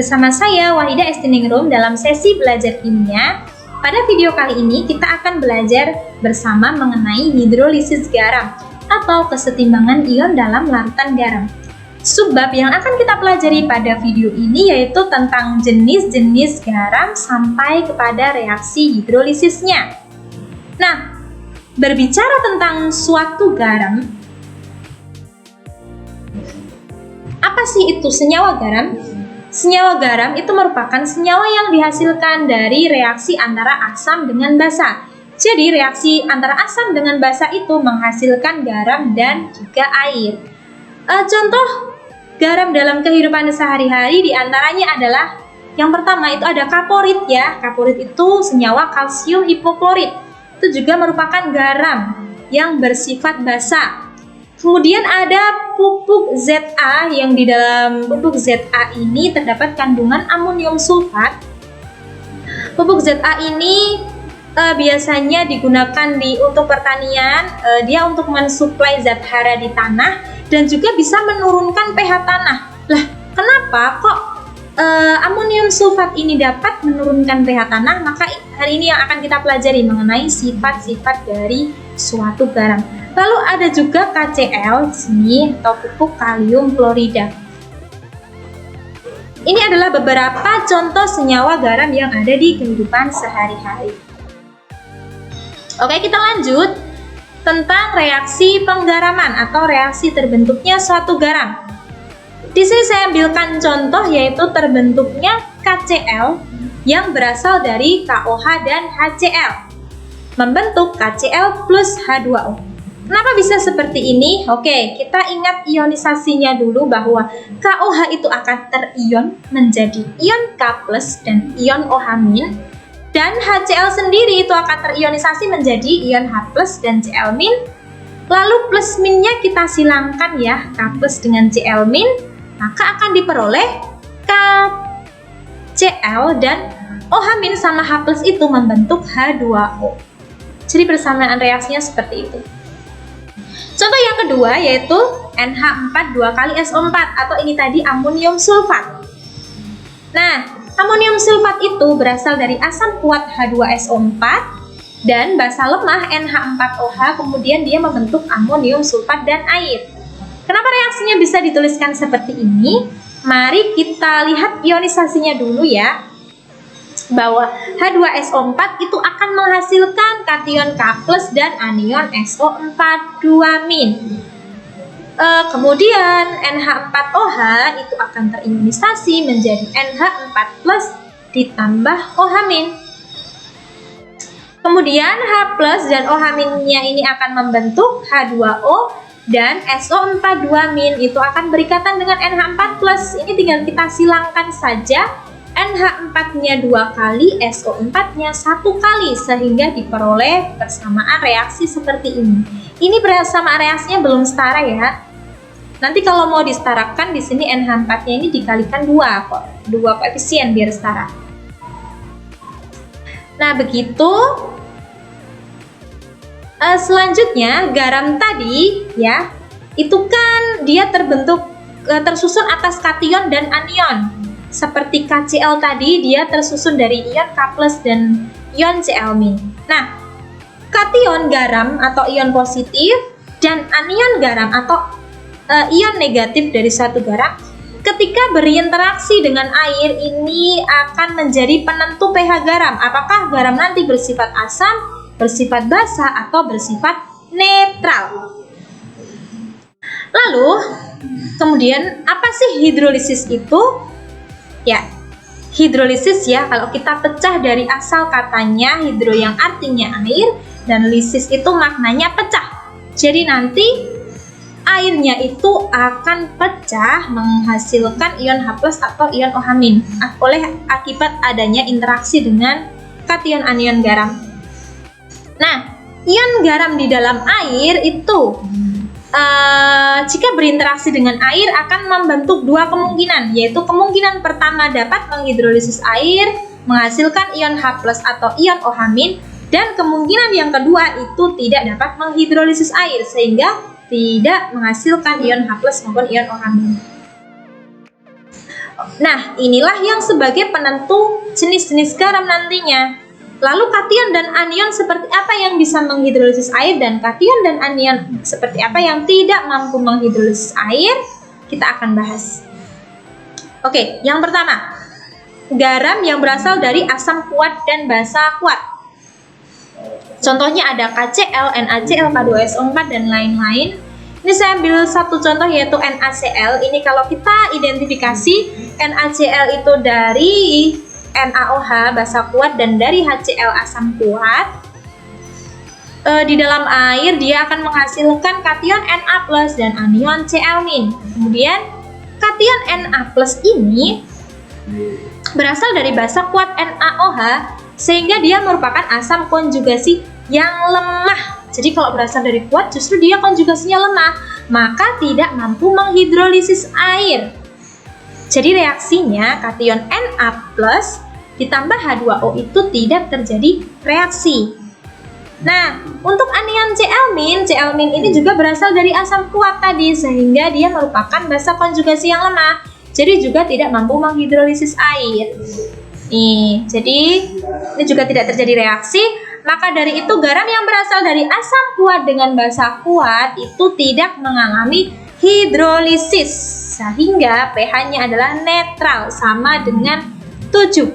bersama saya Wahida Estiningrum dalam sesi belajar kimia. Pada video kali ini kita akan belajar bersama mengenai hidrolisis garam atau kesetimbangan ion dalam larutan garam. Subbab yang akan kita pelajari pada video ini yaitu tentang jenis-jenis garam sampai kepada reaksi hidrolisisnya. Nah, berbicara tentang suatu garam, apa sih itu senyawa garam? Senyawa garam itu merupakan senyawa yang dihasilkan dari reaksi antara asam dengan basa. Jadi reaksi antara asam dengan basa itu menghasilkan garam dan juga air. Contoh garam dalam kehidupan sehari-hari diantaranya adalah yang pertama itu ada kaporit ya. Kaporit itu senyawa kalsium hipoklorit. Itu juga merupakan garam yang bersifat basa. Kemudian ada pupuk ZA yang di dalam pupuk ZA ini terdapat kandungan amonium sulfat. Pupuk ZA ini biasanya digunakan untuk pertanian, dia untuk mensuplai zat hara di tanah dan juga bisa menurunkan pH tanah. Lah, kenapa kok amonium sulfat ini dapat menurunkan pH tanah? Maka hari ini yang akan kita pelajari mengenai sifat-sifat dari suatu garam. Lalu ada juga KCl di sini atau pupuk kalium klorida. Ini adalah beberapa contoh senyawa garam yang ada di kehidupan sehari-hari. Oke, kita lanjut tentang reaksi penggaraman atau reaksi terbentuknya suatu garam. Di sini saya ambilkan contoh yaitu terbentuknya KCl yang berasal dari KOH dan HCl membentuk KCl plus H2O. Kenapa bisa seperti ini? Oke, kita ingat ionisasinya dulu bahwa KOH itu akan terion menjadi ion K+ dan ion OH-, dan HCl sendiri itu akan terionisasi menjadi ion H+ dan Cl-. Lalu plus minnya kita silangkan ya, K+ dengan Cl-, maka akan diperoleh KCl dan OH- sama H+ itu membentuk H2O. Jadi persamaan reaksinya seperti itu. Contoh yang kedua yaitu NH4 2 kali SO4 atau ini tadi amonium sulfat. Nah, amonium sulfat itu berasal dari asam kuat H2SO4 dan basa lemah NH4OH, kemudian dia membentuk amonium sulfat dan air. Kenapa reaksinya bisa dituliskan seperti ini? Mari kita lihat ionisasinya dulu ya. Bahwa H2SO4 itu akan menghasilkan kation K+ dan anion SO4 2-. Kemudian NH4OH itu akan terionisasi menjadi NH4+ ditambah OH-. Kemudian H+ dan OH-nya ini akan membentuk H2O dan SO4 2- itu akan berikatan dengan NH4+. Ini tinggal kita silangkan saja. NH4-nya 2 kali, SO4-nya 1 kali sehingga diperoleh persamaan reaksi seperti ini. Ini persamaan reaksinya belum setara ya. Nanti kalau mau disetarakan di sini NH4-nya ini dikalikan 2 kok. 2 koefisien biar setara. Nah, begitu. Selanjutnya garam tadi ya, itu kan dia tersusun atas kation dan anion. Seperti KCl tadi, dia tersusun dari ion K+ dan ion Cl-. Nah, kation garam atau ion positif dan anion garam atau ion negatif dari satu garam ketika berinteraksi dengan air ini akan menjadi penentu pH garam. Apakah garam nanti bersifat asam, bersifat basa, atau bersifat netral. Lalu, kemudian apa sih hidrolisis itu? Ya, hidrolisis ya, kalau kita pecah dari asal katanya hidro yang artinya air dan lisis itu maknanya pecah. Jadi nanti airnya itu akan pecah menghasilkan ion H+ atau ion OH- oleh akibat adanya interaksi dengan kation anion garam. Nah, ion garam di dalam air itu jika berinteraksi dengan air akan membentuk dua kemungkinan, yaitu kemungkinan pertama dapat menghidrolisis air menghasilkan ion H+ atau ion OH-, dan kemungkinan yang kedua itu tidak dapat menghidrolisis air sehingga tidak menghasilkan ion H+ maupun ion OH-. Nah, inilah yang sebagai penentu jenis-jenis garam nantinya. Lalu kation dan anion seperti apa yang bisa menghidrolisis air dan kation dan anion seperti apa yang tidak mampu menghidrolisis air, kita akan bahas. Oke, yang pertama, garam yang berasal dari asam kuat dan basa kuat. Contohnya ada KCl, NaCl, K2SO4 dan lain-lain. Ini saya ambil satu contoh yaitu NaCl. Ini kalau kita identifikasi NaCl itu dari NaOH basa kuat dan dari HCl asam kuat. Di dalam air dia akan menghasilkan kation Na+ dan anion Cl-. Kemudian kation Na+ ini berasal dari basa kuat NaOH sehingga dia merupakan asam konjugasi yang lemah. Jadi kalau berasal dari kuat justru dia konjugasinya lemah, maka tidak mampu menghidrolisis air. Jadi reaksinya kation Na+ ditambah H2O itu tidak terjadi reaksi. Nah, untuk anion Cl-, ini juga berasal dari asam kuat tadi sehingga dia merupakan basa konjugasi yang lemah. Jadi juga tidak mampu menghidrolisis air. Nih, jadi ini juga tidak terjadi reaksi. Maka dari itu garam yang berasal dari asam kuat dengan basa kuat itu tidak mengalami hidrolisis sehingga pH-nya adalah netral sama dengan 7.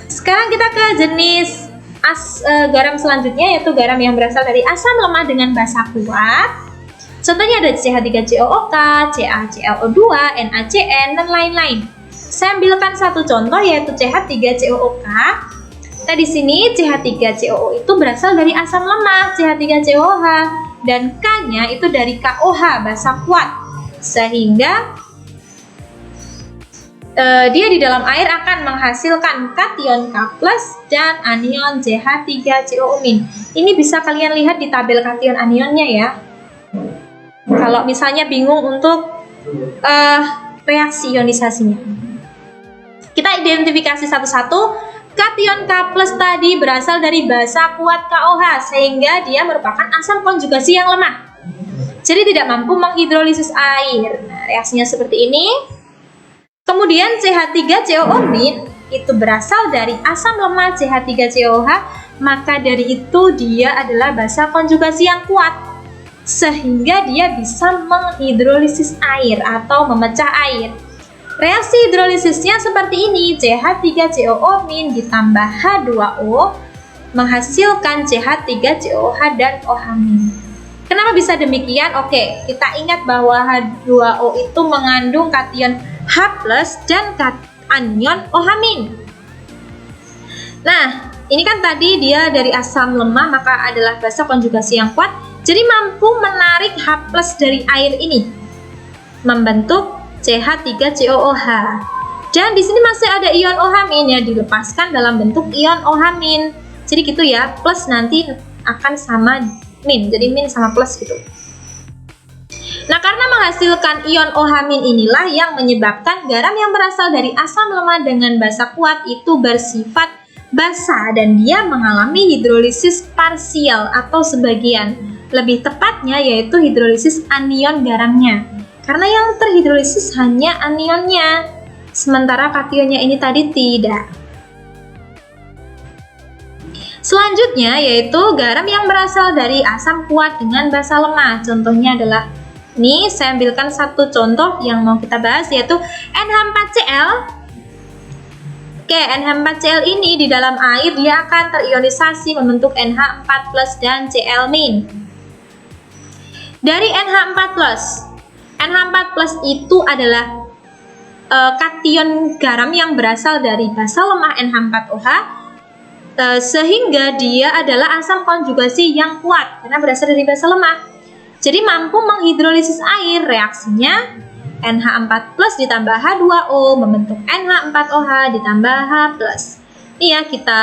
Sekarang kita ke jenis garam selanjutnya yaitu garam yang berasal dari asam lemah dengan basa kuat. Contohnya ada CH3COOK, CaClO2, NaCN, dan lain-lain. Saya ambilkan satu contoh yaitu CH3COOK. Nah, di sini CH3COO itu berasal dari asam lemah CH3COOH dan K-nya itu dari KOH basa kuat. Sehingga dia di dalam air akan menghasilkan kation K+ dan anion CH3COO-. Ini bisa kalian lihat di tabel kation anionnya ya. Kalau misalnya bingung untuk reaksi ionisasinya. Kita identifikasi satu-satu. Kation K+ tadi berasal dari basa kuat KOH sehingga dia merupakan asam konjugasi yang lemah. Jadi tidak mampu menghidrolisis air. Nah, reaksinya seperti ini. Kemudian CH3COO- itu berasal dari asam lemah CH3COOH, maka dari itu dia adalah basa konjugasi yang kuat sehingga dia bisa menghidrolisis air atau memecah air. Reaksi hidrolisisnya seperti ini, CH3COO- ditambah H2O menghasilkan CH3COOH dan OH-. Kenapa bisa demikian? Oke, kita ingat bahwa H2O itu mengandung kation H+ dan anion OH-. Nah, ini kan tadi dia dari asam lemah maka adalah basa konjugasi yang kuat, jadi mampu menarik H+ dari air ini membentuk CH3COOH. Dan di sini masih ada ion OH- yang dilepaskan dalam bentuk ion OH-. Jadi gitu ya, plus nanti akan sama min, jadi min sama plus gitu. Nah, karena menghasilkan ion OH- inilah yang menyebabkan garam yang berasal dari asam lemah dengan basa kuat itu bersifat basa dan dia mengalami hidrolisis parsial atau sebagian. Lebih tepatnya yaitu hidrolisis anion garamnya. Karena yang terhidrolisis hanya anionnya, sementara kationnya ini tadi tidak. Selanjutnya yaitu garam yang berasal dari asam kuat dengan basa lemah. Contohnya adalah ini, saya ambilkan satu contoh yang mau kita bahas yaitu NH4Cl. Oke, NH4Cl ini di dalam air dia akan terionisasi membentuk NH4+ dan Cl-. Dari NH4+, NH4+ itu adalah kation garam yang berasal dari basa lemah NH4OH sehingga dia adalah asam konjugasi yang kuat karena berasal dari basa lemah. Jadi mampu menghidrolisis air. Reaksinya NH4+ ditambah H2O membentuk NH4OH ditambah H+. Ini ya, kita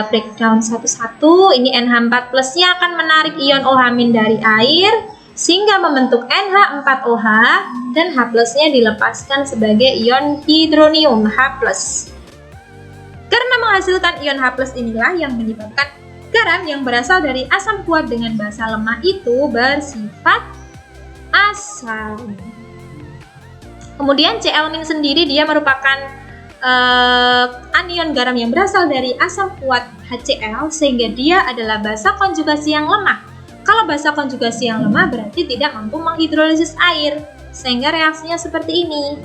breakdown satu-satu. Ini NH4+-nya akan menarik ion OH- dari air sehingga membentuk NH4OH dan H+-nya dilepaskan sebagai ion hidronium H+. Karena menghasilkan ion H+ inilah yang menyebabkan garam yang berasal dari asam kuat dengan basa lemah itu bersifat asam. Kemudian Cl- sendiri dia merupakan anion garam yang berasal dari asam kuat HCl, sehingga dia adalah basa konjugasi yang lemah. Kalau basa konjugasi yang lemah berarti tidak mampu menghidrolisis air, sehingga reaksinya seperti ini.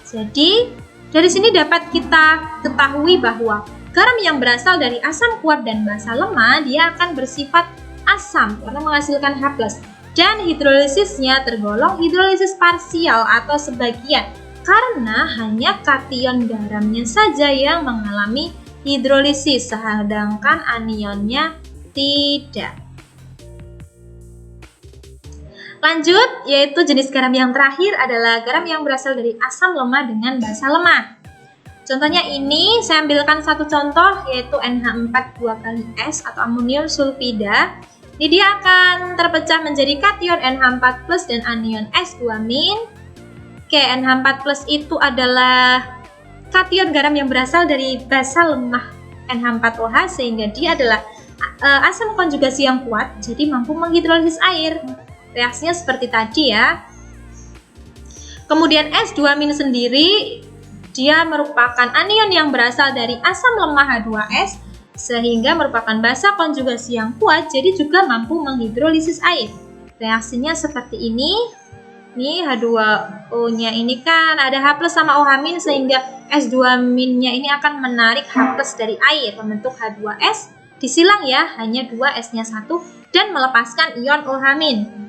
Jadi dari sini dapat kita ketahui bahwa garam yang berasal dari asam kuat dan basa lemah dia akan bersifat asam karena menghasilkan H+, dan hidrolisisnya tergolong hidrolisis parsial atau sebagian karena hanya kation garamnya saja yang mengalami hidrolisis sedangkan anionnya tidak. Lanjut, yaitu jenis garam yang terakhir adalah garam yang berasal dari asam lemah dengan basa lemah. Contohnya ini, saya ambilkan satu contoh, yaitu NH4 2 kali S atau amonium sulfida. Ini dia akan terpecah menjadi kation NH4+ dan anion S2-. Oke, NH4+ itu adalah kation garam yang berasal dari basa lemah NH4OH, sehingga dia adalah asam konjugasi yang kuat, jadi mampu menghidrolisis air. Reaksinya seperti tadi ya. Kemudian S2- sendiri dia merupakan anion yang berasal dari asam lemah H2S sehingga merupakan basa konjugasi yang kuat, jadi juga mampu menghidrolisis air. Reaksinya seperti ini. Nih H2O-nya ini kan ada H+ sama OH- sehingga S2-nya ini akan menarik H+ dari air membentuk H2S. Disilang ya, hanya 2 S-nya 1 dan melepaskan ion OH-.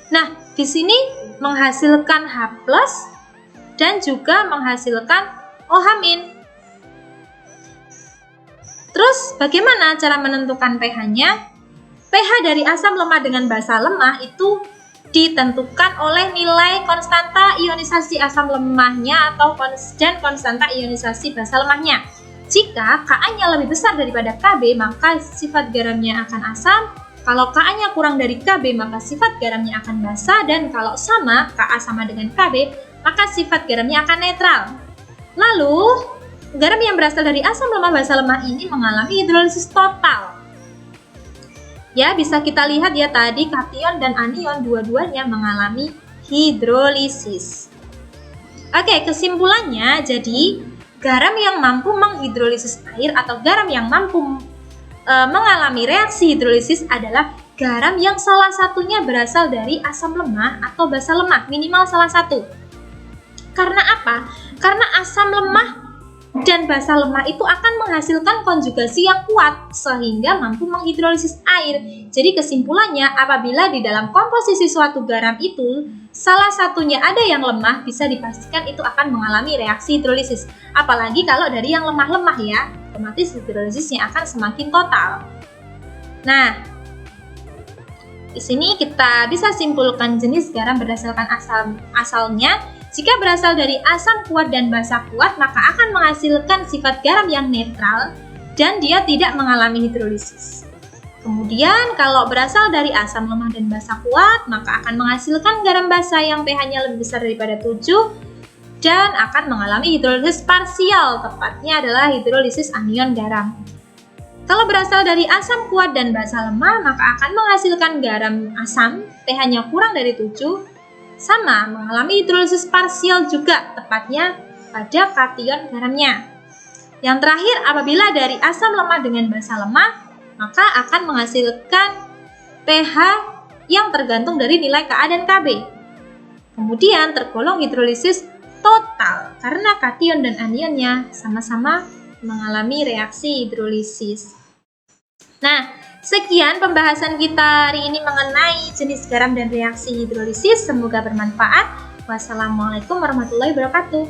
Nah, di sini menghasilkan H+ dan juga menghasilkan OH-. Terus, bagaimana cara menentukan pH-nya? pH dari asam lemah dengan basa lemah itu ditentukan oleh nilai konstanta ionisasi asam lemahnya atau konstanta ionisasi basa lemahnya. Jika Ka-nya lebih besar daripada Kb, maka sifat garamnya akan asam. Kalau Ka-nya kurang dari Kb, maka sifat garamnya akan basa, dan kalau sama, Ka sama dengan Kb, maka sifat garamnya akan netral. Lalu, garam yang berasal dari asam lemah basa lemah ini mengalami hidrolisis total. Ya, bisa kita lihat ya tadi kation dan anion dua-duanya mengalami hidrolisis. Oke, kesimpulannya jadi garam yang mampu menghidrolisis air atau garam yang mampu mengalami reaksi hidrolisis adalah garam yang salah satunya berasal dari asam lemah atau basa lemah, minimal salah satu. Karena apa? Karena asam lemah dan basa lemah itu akan menghasilkan konjugasi yang kuat sehingga mampu menghidrolisis air. Jadi kesimpulannya, apabila di dalam komposisi suatu garam itu salah satunya ada yang lemah, bisa dipastikan itu akan mengalami reaksi hidrolisis. Apalagi kalau dari yang lemah-lemah ya, otomatis hidrolisisnya akan semakin total. Nah, di sini kita bisa simpulkan jenis garam berdasarkan asalnya. Jika berasal dari asam kuat dan basa kuat, maka akan menghasilkan sifat garam yang netral dan dia tidak mengalami hidrolisis. Kemudian kalau berasal dari asam lemah dan basa kuat, maka akan menghasilkan garam basa yang pH-nya lebih besar daripada 7 dan akan mengalami hidrolisis parsial, tepatnya adalah hidrolisis anion garam. Kalau berasal dari asam kuat dan basa lemah, maka akan menghasilkan garam asam, pH-nya kurang dari 7, sama mengalami hidrolisis parsial juga, tepatnya pada kation garamnya. Yang terakhir, apabila dari asam lemah dengan basa lemah, maka akan menghasilkan pH yang tergantung dari nilai Ka dan Kb. Kemudian tergolong hidrolisis total karena kation dan anionnya sama-sama mengalami reaksi hidrolisis. Nah, sekian pembahasan kita hari ini mengenai jenis garam dan reaksi hidrolisis. Semoga bermanfaat. Wassalamualaikum warahmatullahi wabarakatuh.